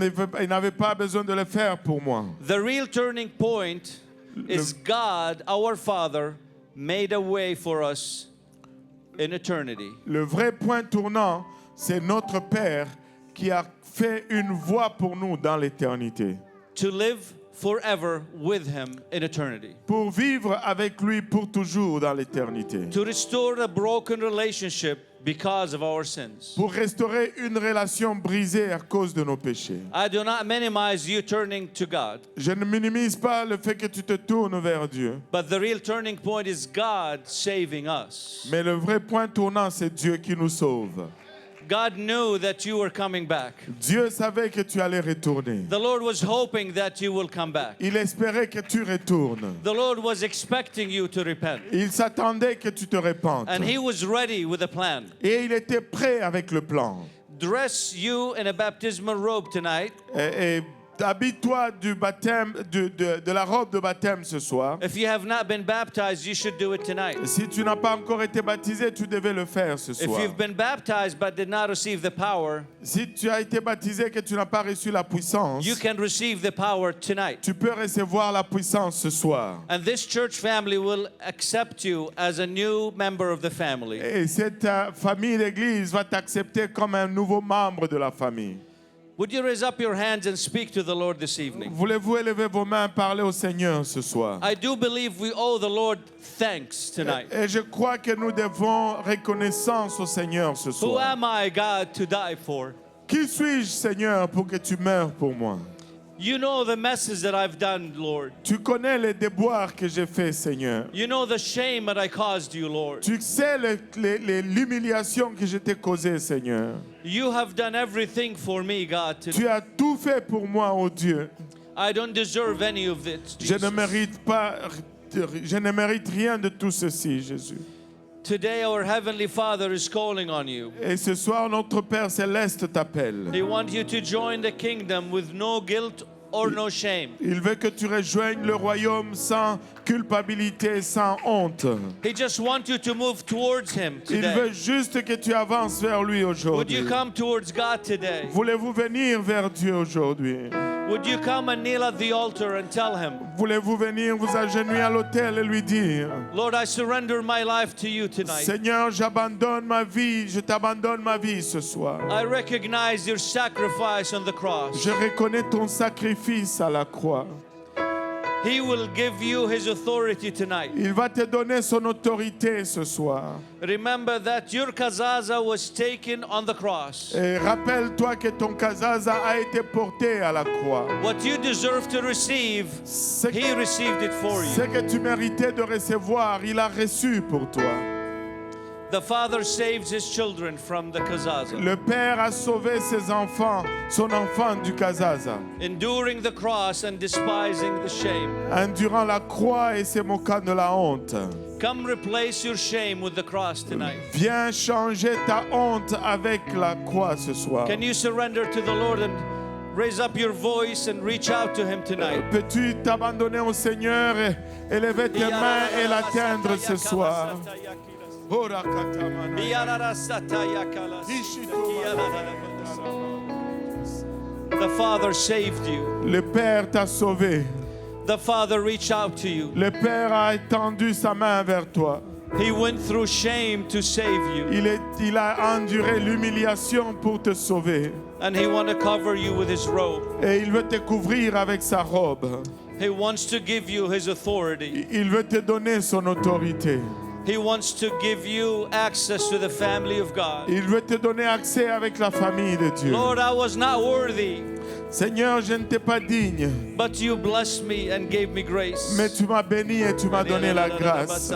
Speaker 1: n'avait pas besoin de le faire pour moi.
Speaker 3: The real turning point is God, our Father, made a way for us in eternity.
Speaker 1: Le vrai point tournant, c'est notre Père qui a fait une voie pour nous dans l'éternité.
Speaker 3: To live forever with him in eternity.
Speaker 1: Pour vivre avec lui pour toujours dans l'éternité.
Speaker 3: To restore a broken relationship because of our sins.
Speaker 1: Pour restaurer une relation brisée à cause de nos péchés.
Speaker 3: I do not minimize you turning to God,
Speaker 1: Je ne minimise pas le fait que tu te tournes vers Dieu.
Speaker 3: but the real turning point is God saving us.
Speaker 1: Mais le vrai point tournant, c'est Dieu qui nous sauve.
Speaker 3: God knew that you were coming back.
Speaker 1: Dieu savait que tu allais retourner.
Speaker 3: The Lord was hoping that you will come back.
Speaker 1: Il espérait que tu retournes.
Speaker 3: The Lord was expecting you to repent.
Speaker 1: Il s'attendait que tu te répandes.
Speaker 3: And he was ready with a plan.
Speaker 1: Et il était prêt avec le plan.
Speaker 3: Dress you in a baptismal robe tonight.
Speaker 1: Et habille-toi du baptême, de la robe de baptême ce soir.
Speaker 3: If you have not been baptized, you should do it tonight.
Speaker 1: Si tu n'as pas encore été baptisé, tu devais le faire ce
Speaker 3: If
Speaker 1: soir.
Speaker 3: you've been baptized but did not receive the power,
Speaker 1: Si tu as été baptisé et que tu n'as pas reçu la puissance,
Speaker 3: you can receive the power tonight.
Speaker 1: tu peux recevoir la puissance ce soir.
Speaker 3: And this church family will accept you as a new member of the family.
Speaker 1: Et cette famille d'église va t'accepter comme un nouveau membre de la famille.
Speaker 3: Would you raise up your hands and speak to the Lord this evening?
Speaker 1: Voulez-vous élever vos mains, parler au Seigneur ce soir?
Speaker 3: I do believe we owe the Lord thanks tonight.
Speaker 1: Et je crois que nous devons reconnaissance au Seigneur ce
Speaker 3: Who
Speaker 1: soir.
Speaker 3: am I, God, to die for?
Speaker 1: Qui suis-je, Seigneur, pour que tu meurs pour moi?
Speaker 3: You know the messes that I've done, Lord.
Speaker 1: Tu connais les déboires que j'ai faits, Seigneur.
Speaker 3: You know the shame that I caused you, Lord.
Speaker 1: Tu sais l'humiliation que je t'ai causée, Seigneur.
Speaker 3: You have done everything for me, God. Today.
Speaker 1: Tu as tout fait pour moi, oh Dieu.
Speaker 3: I don't deserve any of it,
Speaker 1: Je
Speaker 3: Jesus.
Speaker 1: ne mérite rien de tout ceci, Jésus.
Speaker 3: Today our Heavenly Father is calling on you.
Speaker 1: Et ce soir, notre Père Céleste t'appelle.
Speaker 3: He wants you to join the kingdom with no guilt or no shame.
Speaker 1: Il veut que tu rejoignes le royaume sans culpabilité, sans honte.
Speaker 3: He just wants you to move towards Him
Speaker 1: Il
Speaker 3: today.
Speaker 1: veut juste que tu avances vers lui
Speaker 3: Would
Speaker 1: aujourd'hui.
Speaker 3: you come towards God today?
Speaker 1: Voulez-vous venir vers Dieu aujourd'hui?
Speaker 3: Would you come and kneel at the altar and tell Him,
Speaker 1: Voulez-vous venir vous agenouiller à l'autel et lui dire,
Speaker 3: Lord, I surrender my life to you tonight.
Speaker 1: Seigneur, j'abandonne ma vie, je t'abandonne ma vie ce soir.
Speaker 3: I recognize your sacrifice on the cross.
Speaker 1: Je reconnais ton sacrifice à la croix.
Speaker 3: He will give you His authority tonight.
Speaker 1: Il va te donner son autorité ce soir.
Speaker 3: Remember that your kazaza was taken on the cross.
Speaker 1: Et rappelle-toi que ton kazaza a été porté à la croix.
Speaker 3: What you deserve to receive,
Speaker 1: Ce
Speaker 3: He received it for
Speaker 1: ce
Speaker 3: you.
Speaker 1: que tu méritais de recevoir, il a reçu pour toi.
Speaker 3: The Father saves His children from the kazaza.
Speaker 1: Le Père a sauvé ses enfants, son enfant du kazaza.
Speaker 3: Enduring the cross and despising the shame.
Speaker 1: Endurant la croix et se moquant de la honte.
Speaker 3: Come replace your shame with the cross tonight.
Speaker 1: Viens changer ta honte avec la croix ce soir.
Speaker 3: Can you surrender to the Lord and raise up your voice and reach out to Him tonight?
Speaker 1: Peux-tu t'abandonner au Seigneur et élever tes mains et l'atteindre ce soir?
Speaker 3: The Father saved you.
Speaker 1: Le Père t'a sauvé.
Speaker 3: The Father reached out to you.
Speaker 1: Le Père a étendu sa main vers toi.
Speaker 3: He went through shame to save you.
Speaker 1: Il a enduré l'humiliation pour te sauver.
Speaker 3: And He wants to cover you with His robe.
Speaker 1: Et il veut te couvrir avec sa robe.
Speaker 3: He wants to give you His authority.
Speaker 1: Il veut te donner son autorité.
Speaker 3: He wants to give you access to the family of God.
Speaker 1: Il veut te donner accès avec la famille de Dieu.
Speaker 3: Lord, I was not worthy,
Speaker 1: Seigneur, je n'étais pas digne,
Speaker 3: but you blessed me and gave me grace.
Speaker 1: mais tu m'as béni et tu m'as donné la grâce.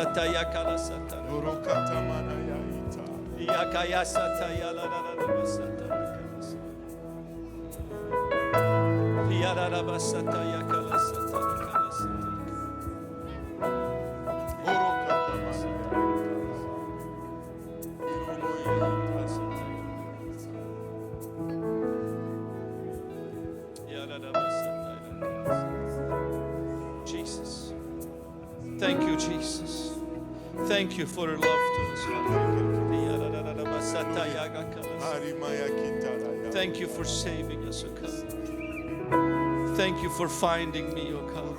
Speaker 3: Jesus. Thank you, Jesus. Thank you for your love to us, Father. Thank you for saving us, O God. Thank you for finding me, O God.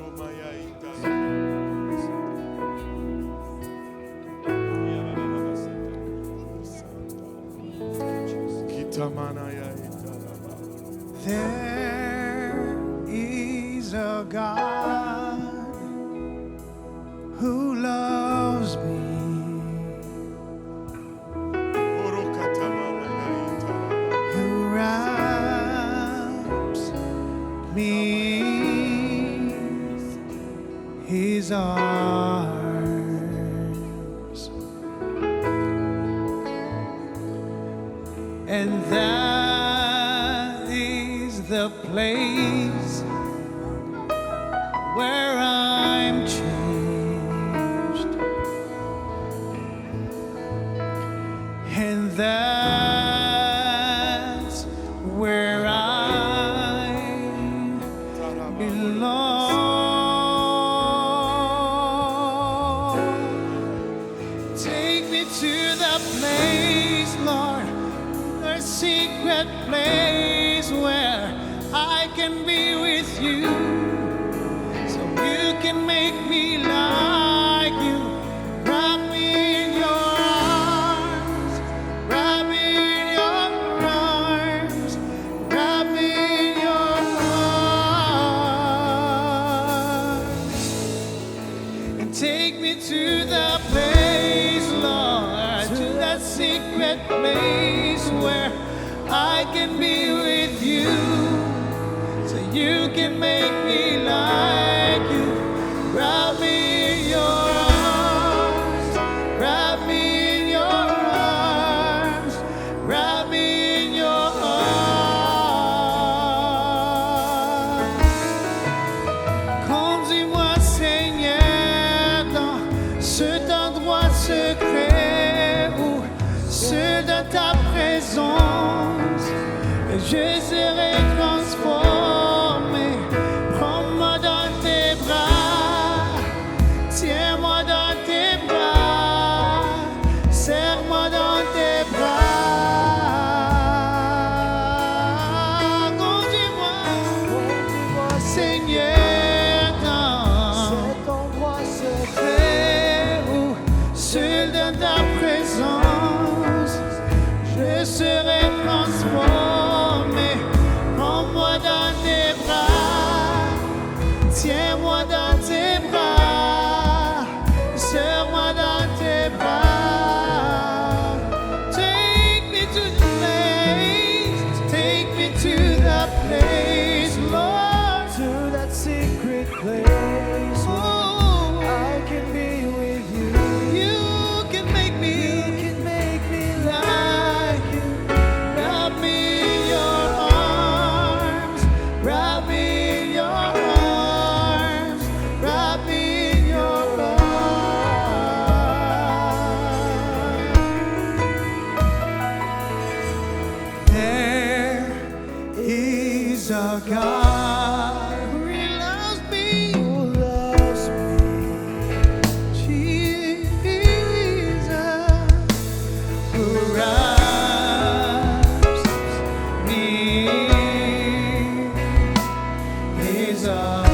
Speaker 4: There is a God who loves me, who wraps me in His arms, and that is the place where I'm changed, and that's where I belong. Take me to the place, Lord, the secret place where I can be with you, so you can make me like you. Wrap me in your arms, wrap me in your arms, wrap me in your arms, and take me to the place, Lord, to that secret place where I can be with you, so you can make me like you. Wrap me in your arms, wrap me in your arms, wrap me in your arms. Conduis-moi, Seigneur, dans cet endroit secret où c'est de ta présence je serai transformé. Prends-moi dans tes bras, tiens-moi dans tes bras, serre-moi dans tes bras. Conduis-moi, Seigneur, dans cet endroit secret où seul dans ta présence je serai transformé. Prends-moi dans tes bras, tiens-moi dans tes bras, serre-moi dans tes bras. Take me to the place, Lord, to that secret place. Oh, I can be with you. You can make me like you. Wrap me in your arms, wrap me in your arms, wrap me in your arms. There is a God who loves me, Jesus, who wraps me in His arms.